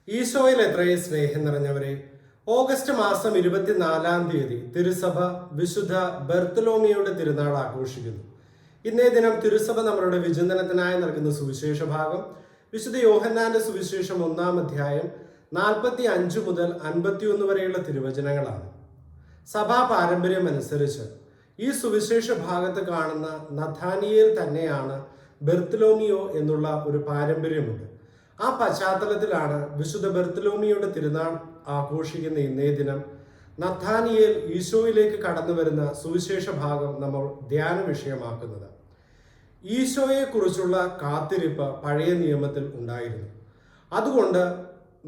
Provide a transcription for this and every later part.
ഈശോയിൽ എത്രയും സ്നേഹം നിറഞ്ഞവരെ, ഓഗസ്റ്റ് മാസം 24 തിരുസഭ വിശുദ്ധ ബർത്തലോമിയുടെ തിരുനാൾ ആഘോഷിക്കുന്നു. ഇന്നേ ദിനം തിരുസഭ നമ്മളുടെ വിചിന്തനത്തിനായി നൽകുന്ന സുവിശേഷ ഭാഗം വിശുദ്ധ യോഹന്നാന്റെ സുവിശേഷം 1-ാം അധ്യായം 45 മുതൽ 51 വരെയുള്ള തിരുവചനങ്ങളാണ്. സഭാ പാരമ്പര്യം അനുസരിച്ച് ഈ സുവിശേഷ ഭാഗത്ത് കാണുന്ന നഥാനിയേൽ തന്നെയാണ് ബർത്തലോമിയോ എന്നുള്ള ഒരു പാരമ്പര്യമുണ്ട്. ആ പശ്ചാത്തലത്തിലാണ് വിശുദ്ധ ബർത്തലോമിയുടെ തിരുനാൾ ആഘോഷിക്കുന്ന ഇന്നേ ദിനം നഥാനിയേൽ ഈശോയിലേക്ക് കടന്നു വരുന്ന സുവിശേഷ ഭാഗം നമ്മൾ ധ്യാന വിഷയമാക്കുന്നത്. ഈശോയെക്കുറിച്ചുള്ള കാത്തിരിപ്പ് പഴയ നിയമത്തിൽ ഉണ്ടായിരുന്നു. അതുകൊണ്ട്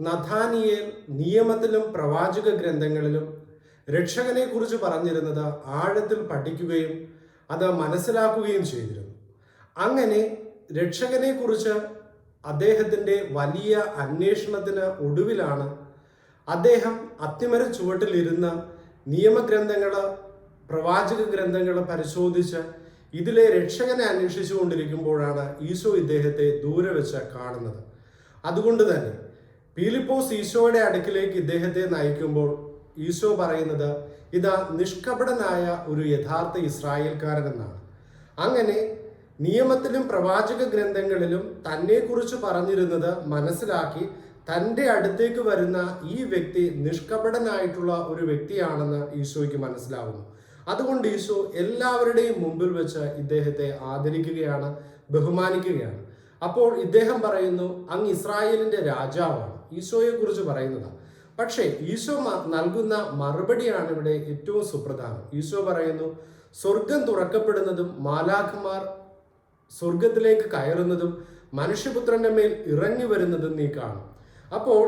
നഥാനിയേൽ നിയമത്തിലും പ്രവാചക ഗ്രന്ഥങ്ങളിലും രക്ഷകനെ കുറിച്ച് പറഞ്ഞിരുന്നത് ആഴത്തിൽ പഠിക്കുകയും അത് മനസ്സിലാക്കുകയും ചെയ്തിരുന്നു. അങ്ങനെ രക്ഷകനെ കുറിച്ച് അദ്ദേഹത്തിൻ്റെ വലിയ അന്വേഷണത്തിന് ഒടുവിലാണ് അദ്ദേഹം അത്തിമര ചുവട്ടിലിരുന്ന് നിയമഗ്രന്ഥങ്ങൾ, പ്രവാചക ഗ്രന്ഥങ്ങൾ പരിശോധിച്ച് ഇതിലെ രക്ഷകനെ അന്വേഷിച്ചു കൊണ്ടിരിക്കുമ്പോഴാണ് ഈശോ ഇദ്ദേഹത്തെ ദൂരെ വെച്ച് കാണുന്നത്. അതുകൊണ്ട് തന്നെ പീലിപ്പോസ് ഈശോയുടെ അടുക്കിലേക്ക് ഇദ്ദേഹത്തെ നയിക്കുമ്പോൾ ഈശോ പറയുന്നത് ഇതാ നിഷ്കപടനായ ഒരു യഥാർത്ഥ ഇസ്രായേൽക്കാരനെന്നാണ്. അങ്ങനെ നിയമത്തിലും പ്രവാചക ഗ്രന്ഥങ്ങളിലും തന്നെക്കുറിച്ച് പറഞ്ഞിരുന്നത് മനസ്സിലാക്കി തൻ്റെ അടുത്തേക്ക് വരുന്ന ഈ വ്യക്തി നിഷ്കപടനായിട്ടുള്ള ഒരു വ്യക്തിയാണെന്ന് ഈശോയ്ക്ക് മനസ്സിലാവുന്നു. അതുകൊണ്ട് ഈശോ എല്ലാവരുടെയും മുമ്പിൽ വെച്ച് ഇദ്ദേഹത്തെ ആദരിക്കുകയാണ്, ബഹുമാനിക്കുകയാണ്. അപ്പോൾ ഇദ്ദേഹം പറയുന്നു, അങ്ങ് ഇസ്രായേലിന്റെ രാജാവാണ്. ഈശോയെക്കുറിച്ച് പറയുന്നതാണ്. പക്ഷേ ഈശോ നൽകുന്ന മറുപടിയാണ് ഇവിടെ ഏറ്റവും സുപ്രധാനം. ഈശോ പറയുന്നു, സ്വർഗം തുറക്കപ്പെടുന്നതും മാലാഖമാർ സ്വർഗത്തിലേക്ക് കയറുന്നതും മനുഷ്യപുത്രന്റെ മേൽ ഇറങ്ങി വരുന്നതും നീ കാണും. അപ്പോൾ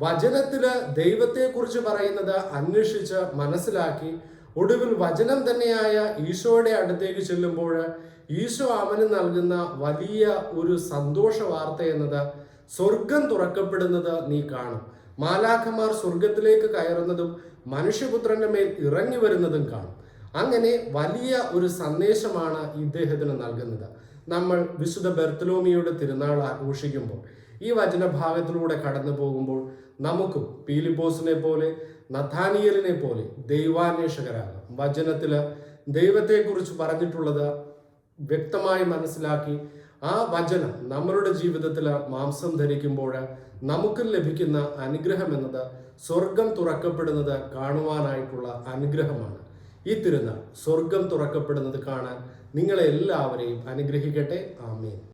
വചനത്തില് ദൈവത്തെക്കുറിച്ച് പറയുന്നത് അന്വേഷിച്ച് മനസ്സിലാക്കി ഒടുവിൽ വചനം തന്നെയായ ഈശോയുടെ അടുത്തേക്ക് ചെല്ലുമ്പോൾ ഈശോ അവന് നൽകുന്ന വലിയ ഒരു സന്തോഷ വാർത്ത എന്നത് സ്വർഗം തുറക്കപ്പെടുന്നത് നീ കാണും, മാലാഖമാർ സ്വർഗത്തിലേക്ക് കയറുന്നതും മനുഷ്യപുത്രന്റെ മേൽ ഇറങ്ങി വരുന്നതും കാണും. അങ്ങനെ വലിയ ഒരു സന്ദേശമാണ് ഇദ്ദേഹത്തിന് നൽകുന്നത്. നമ്മൾ വിശുദ്ധ ബർത്തലോമിയുടെ തിരുനാൾ ആഘോഷിക്കുമ്പോൾ ഈ വചനഭാഗത്തിലൂടെ കടന്നു പോകുമ്പോൾ നമുക്കും പീലിപ്പോസിനെ പോലെ നഥാനിയേലിനെ പോലെ ദൈവാന്വേഷകരാകാം. വചനത്തില് ദൈവത്തെക്കുറിച്ച് പറഞ്ഞിട്ടുള്ളത് വ്യക്തമായി മനസ്സിലാക്കി ആ വചനം നമ്മളുടെ ജീവിതത്തിൽ മാംസം ധരിക്കുമ്പോൾ നമുക്ക് ലഭിക്കുന്ന അനുഗ്രഹം എന്നത് സ്വർഗം തുറക്കപ്പെടുന്നത് കാണുവാനായിട്ടുള്ള അനുഗ്രഹമാണ്. ഈ തിരുനാൾ സ്വർഗം തുറക്കപ്പെടുന്നത് കാണാൻ നിങ്ങളെല്ലാവരെയും അനുഗ്രഹിക്കട്ടെ. ആമേൻ.